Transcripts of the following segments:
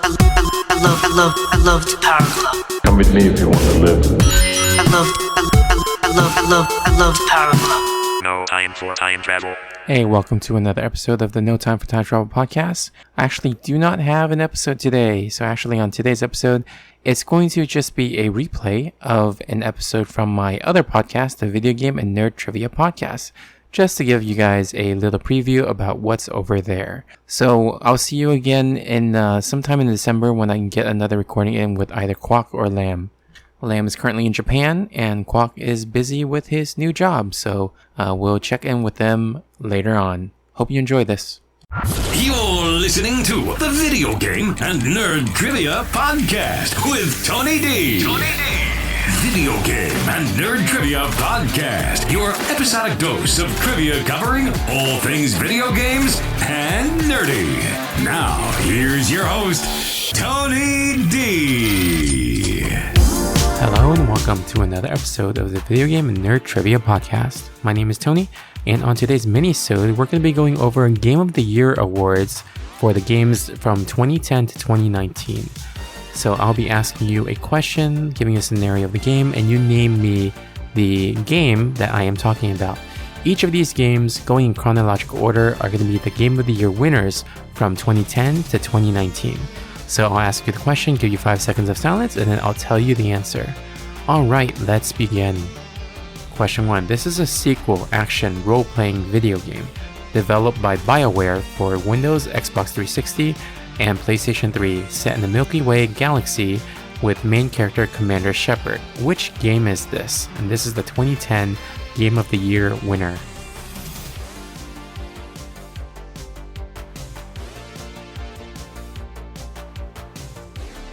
I loved Power Glove. Come with me if you want to live. I loved Power Glove. No time for time travel. Hey, welcome to another episode of the No Time for Time Travel podcast. I actually do not have an episode today. So actually on today's episode, it's going to just be a replay of an episode from my other podcast, the Video Game and Nerd Trivia Podcast, just to give you guys a little preview about what's over there. So I'll see you again in sometime in December when I can get another recording in with either Quoc or Lamb. Lamb is currently in Japan, and Quoc is busy with his new job, so we'll check in with them later on. Hope you enjoy this. You're listening to the Video Game and Nerd Trivia Podcast with Tony D. Video Game and Nerd Trivia Podcast, your episodic dose of trivia covering all things video games and nerdy. Now, here's your host, Tony D. Hello and welcome to another episode of the Video Game and Nerd Trivia Podcast. My name is Tony, and on today's minisode, we're going to be going over Game of the Year awards for the games from 2010 to 2019. So I'll be asking you a question, giving a scenario of the game, and you name me the game that I am talking about. Each of these games, going in chronological order, are going to be the Game of the Year winners from 2010 to 2019. So I'll ask you the question, give you 5 seconds of silence, and then I'll tell you the answer. Alright, let's begin. Question 1. This is a sequel action role-playing video game developed by BioWare for Windows, Xbox 360, and PlayStation 3, set in the Milky Way galaxy with main character Commander Shepard. Which game is this? And this is the 2010 Game of the Year winner.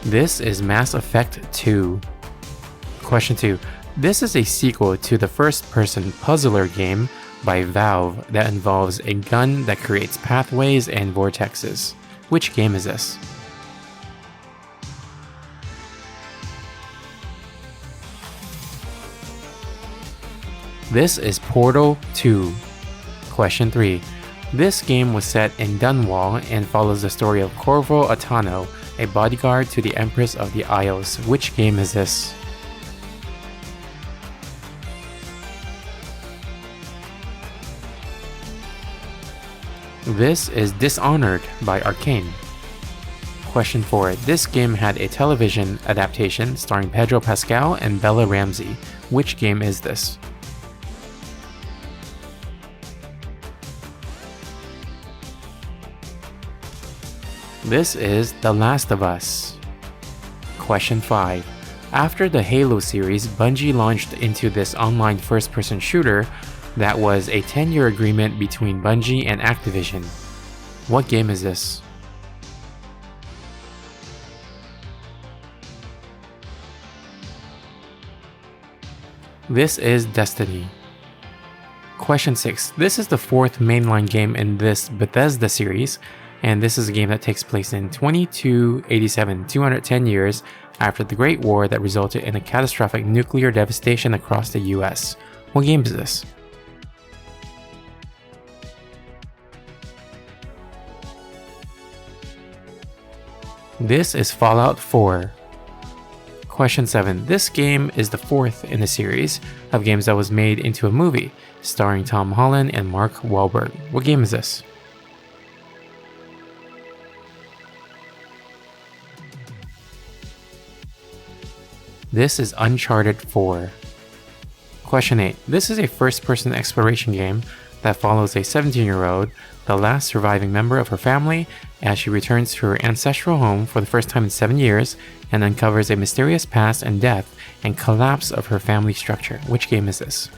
This is Mass Effect 2. Question 2. This is a sequel to the first-person puzzler game by Valve that involves a gun that creates pathways and vortexes. Which game is this? This is Portal 2. Question 3. This game was set in Dunwall and follows the story of Corvo Attano, a bodyguard to the Empress of the Isles. Which game is this? This is Dishonored by Arcane. Question 4. This game had a television adaptation starring Pedro Pascal and Bella Ramsey. Which game is this? This is The Last of Us. Question 5. After the Halo series, Bungie launched into this online first-person shooter that was a 10-year agreement between Bungie and Activision. What game is this? This is Destiny. Question 6. This is the fourth mainline game in this Bethesda series, and this is a game that takes place in 2287, 210 years after the Great War that resulted in a catastrophic nuclear devastation across the US. What game is this? This is Fallout 4. Question 7. This game is the fourth in a series of games that was made into a movie, starring Tom Holland and Mark Wahlberg. What game is this? This is Uncharted 4. Question 8. This is a first-person exploration game that follows a 17-year-old, the last surviving member of her family, as she returns to her ancestral home for the first time in 7 years and uncovers a mysterious past and death and collapse of her family structure. Which game is this?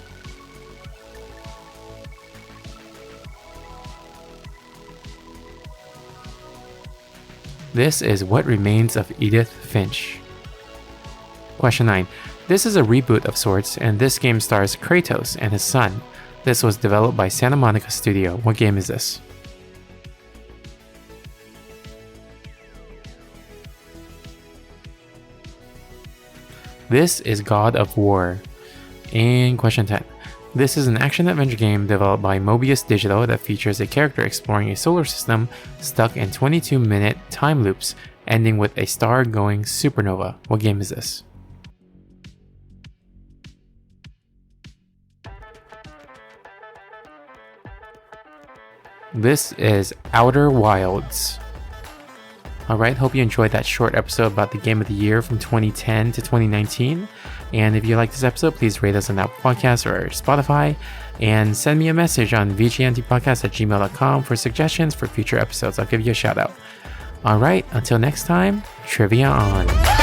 This is What Remains of Edith Finch. Question 9. This is a reboot of sorts, and this game stars Kratos and his son. This was developed by Santa Monica Studio. What game is this? This is God of War. And question 10. This is an action-adventure game developed by Mobius Digital that features a character exploring a solar system stuck in 22-minute time loops ending with a star going supernova. What game is this? This is Outer Wilds. Alright, hope you enjoyed that short episode about the game of the year from 2010 to 2019. And if you like this episode, please rate us on Apple Podcasts or Spotify. And send me a message on vgntpodcast@gmail.com for suggestions for future episodes. I'll give you a shout out. Alright, until next time, trivia on.